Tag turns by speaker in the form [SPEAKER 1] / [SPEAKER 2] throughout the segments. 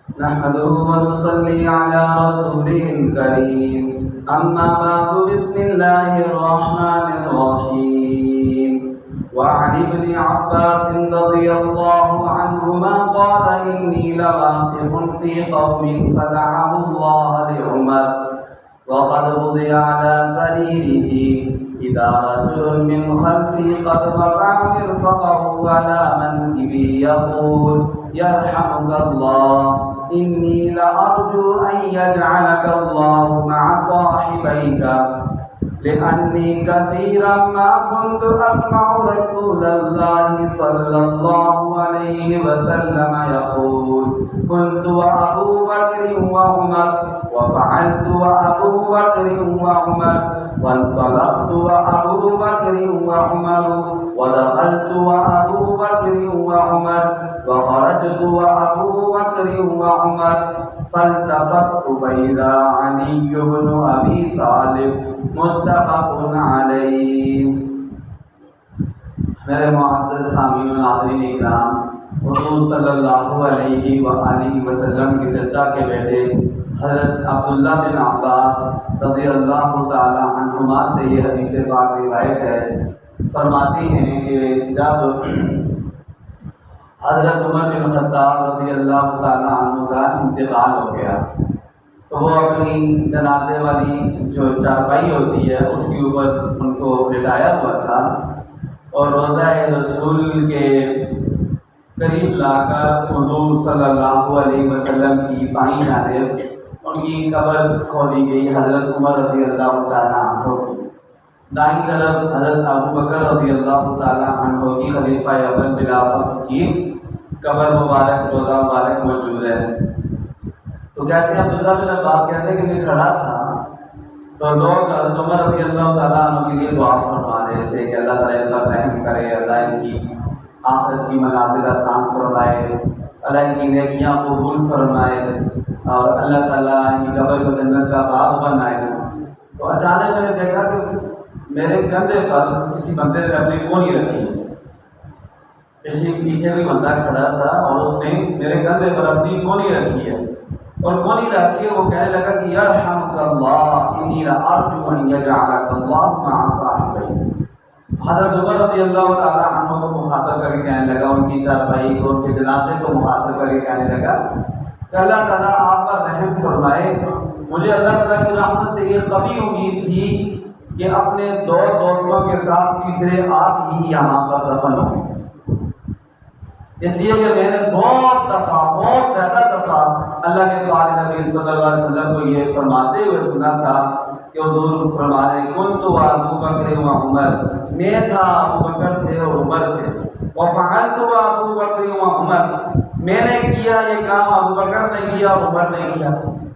[SPEAKER 1] نحمده ونصلي على رسوله الكريم أما بعد بسم الله الرحمن الرحيم وعن ابن عباس رضي الله عنهما قال إني لواقف في قوم فدعه الله لعمر وقد وضع على سريره إذا رجل من خلفي قد رفع مرفقه على منكبي يقول يرحمك الله إني لأرجو أن يجعلك الله مع صاحبيك لأني كثيرا ما كنت أسمع رسول الله صلى الله عليه وسلم يقول كنت وأبو بكر وعمر وفعلت وأبو بكر وعمر وانطلقت وأبو بكر وعمر ودخلت وأبو بكر وعمر وخرجت وأبو بكر وعمر فالتفت فإذا علي بن أبي طالب متفق علیہ۔ میرے معزز سامعین و ناظرین اکرام، حضور صلی اللہ علیہ وآلہ وسلم کے چچا کے بیٹے حضرت عبداللہ بن عباس رضی اللہ تعالی عنہما سے یہ حدیث پاک روایت ہے۔ فرماتے ہیں کہ جب حضرت عمر بن خطاب رضی اللہ تعالی عنہ کا انتقال ہو گیا تو وہ اپنی جنازے والی جو چارپائی ہوتی ہے اس کے اوپر ان کو لٹایا ہوا تھا اور روضہ رسول کے قریب لا کر حضور صلی اللہ علیہ وسلم کی بائیں جانب ان کی قبر کھودی گئی حضرت عمر رضی اللہ تعالیٰ عنہ کی، دائیں طرف حضرت ابو بکر رضی اللہ تعالیٰ عنہ کی خلیفہ اول بلا فصل کی قبر مبارک روضہ مبارک موجود ہے۔ تو کہتے ہیں عبداللہ بن عباس کہتے ہیں کہ میں کھڑا تھا تو لوگ حضرت عمر رضی اللہ تعالیٰ عنہ کے لیے دعا فرما رہے تھے کہ اللہ تعالیٰ ان پر رحم کرے، اللہ ان کی آخرت کی منازل آسان فرمائے، اللہ ان کی نیکیاں قبول فرمائے اور اللہ تعالیٰ ان کی قبر کو جنت کا باغ بنائے۔ تو اچانک میں نے دیکھا کہ میرے کندھے پر کسی بندے نے اپنی کونی رکھی، پیچھے بھی بندہ کھڑا تھا اور اس نے میرے کندھے پر اپنی کونی رکھی ہے اور کونی رکھ کے وہ کہنے لگا کہ یرحمک اللہ انی لارجو ان یجعلک اللہ مع صاحبیک۔ حضرت عمر رضی اللہ تعالیٰ عنہ کو مخاطب کر کے کہنے لگا، ان کی چارپائی کو، ان کے جنازے کو مخاطب کر کے کہنے لگا کہ اللہ تعالیٰ آپ پر رحم فرمائے، مجھے اللہ تعالیٰ کی رحمت سے یہ کبھی امید تھی کہ اپنے دو دوستوں کے ساتھ تیسرے آپ ہی یہاں پر دفن ہوں گے، اس لیے کہ میں نے بہت زیادہ دفعہ اللہ کے پیارے نبی صلی اللہ علیہ وسلم کو یہ فرماتے ہوئے سنا تھا کہ حضور فرما رہے کنت ابو بکر و عمر، میں تھا ابو بکر تھے اور عمر تھے، وفعلت ابو بکر و عمر، میں نے کیا یہ کام، ابو بکر نے کیا عمر نے کیا،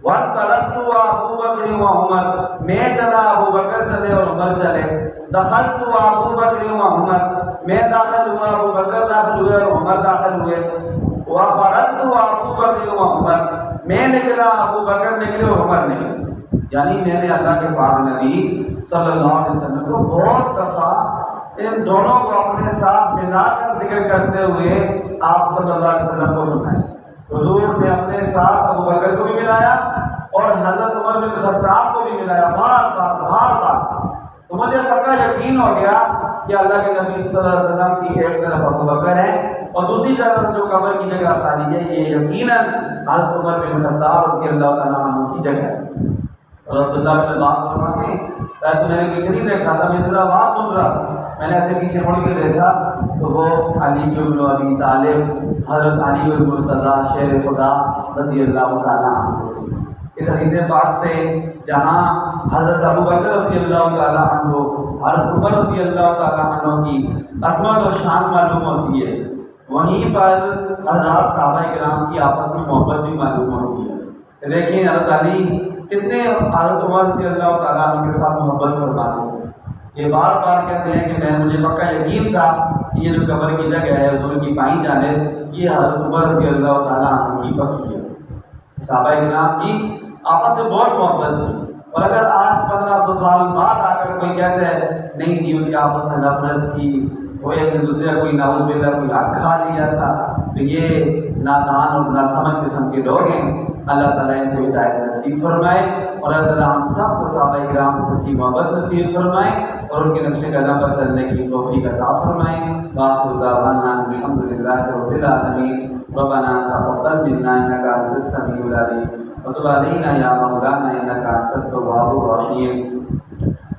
[SPEAKER 1] وانطلقت ابو بکر و عمر، میں چلا ابو بکر چلے اور عمر چلے، دخلت ابو بکر و عمر، میں داخل ہوا ابو بکر داخل ہوئے اور عمر داخل ہوئے، وخرجت ابو بکر و عمر، میں نکلا ابو بکر نکلے اور عمر نکلے۔ یعنی میں نے اللہ کے پاک نبی صلی اللہ علیہ وسلم کو بہت دفعہ ان دونوں کو اپنے ساتھ ملا کر ذکر کرتے ہوئے آپ صلی اللہ علیہ وسلم کو سنایا۔ حضور نے اپنے ساتھ ابو بکر کو بھی ملایا اور حضرت عمر بن خطاب کو بھی ملایا، بار بار۔ تو مجھے پکا یقین ہو گیا کہ اللہ کے نبی صلی اللہ علیہ وسلم کی ایک طرف ابو بکر ہے اور دوسری طرف جو قبر کی جگہ خالی ہے یہ یقیناً حضرت عمر بن خطاب رضی اللہ تعالیٰ عنہ کی جگہ ہے۔ اور عبداللہ بن عباس فرماتے ہیں تو میں نے پیچھے نہیں دیکھا تھا، میں صرف آواز سن رہا تھا، میں نے ایسے پیچھے مڑ کے دیکھا تو وہ علی بن ابی طالب حضرت علی المرتضیٰ شیر خدا رضی اللہ تعالیٰ عنہ۔ اس حدیث پاک سے جہاں حضرت ابو بکر رضی اللہ تعالیٰ عنہ، حضرت عمر رضی اللہ تعالیٰ عنہ کی عظمت اور شان معلوم ہوتی ہے، وہیں پر حضرات صحابہ کرام کی آپس میں محبت بھی معلوم ہوتی ہے۔ دیکھیں حضرت علی کتنے حضرت عمر رضی اللہ تعالیٰ عنہ کے ساتھ محبت فرماتے ہیں، یہ بار بار کہتے ہیں کہ مجھے پکا یقین تھا کہ یہ جو قبر کی جگہ ہے حضور کی بائیں جانب یہ حضرت عمر رضی اللہ تعالیٰ عنہ کی پکی ہے۔ صحابہ کرام کی آپس میں بہت محبت تھی، اور اگر آج 1500 سال بعد آ کر کوئی کہتا ہے نہیں جی ان کی آپس میں نفرت تھی، وہ ایک دوسرے کا کوئی نعوذ باللہ کوئی حق کھا لیا تھا، تو یہ نادان اور ناسمجھ قسم کی کے لوگ ہیں اللہ تعالیٰ ان کو ہدایت نصیب فرمائے اور اللہ تعالیٰ ہم سب کو صحابہ کرام سے سچی محبت نصیب فرمائے اور ان کے نقش قدم پر چلنے کی توفیق عطا فرمائے. وآخر دعوانا الحمد للہ رب العالمین. ربنا تقبل منا انك انت السميع العليم وتب علينا يا مولانا انك انت التواب الرحيم.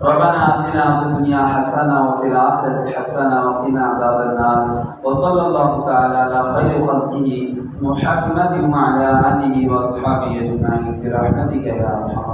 [SPEAKER 1] ربنا آتنا في الدنيا حسنة وفي الآخرة حسنة وقنا عذاب النار. وصلى الله تعالى على خير خلقه محمد وعلى آله وأصحابه أجمعين برحمتك يا أرحم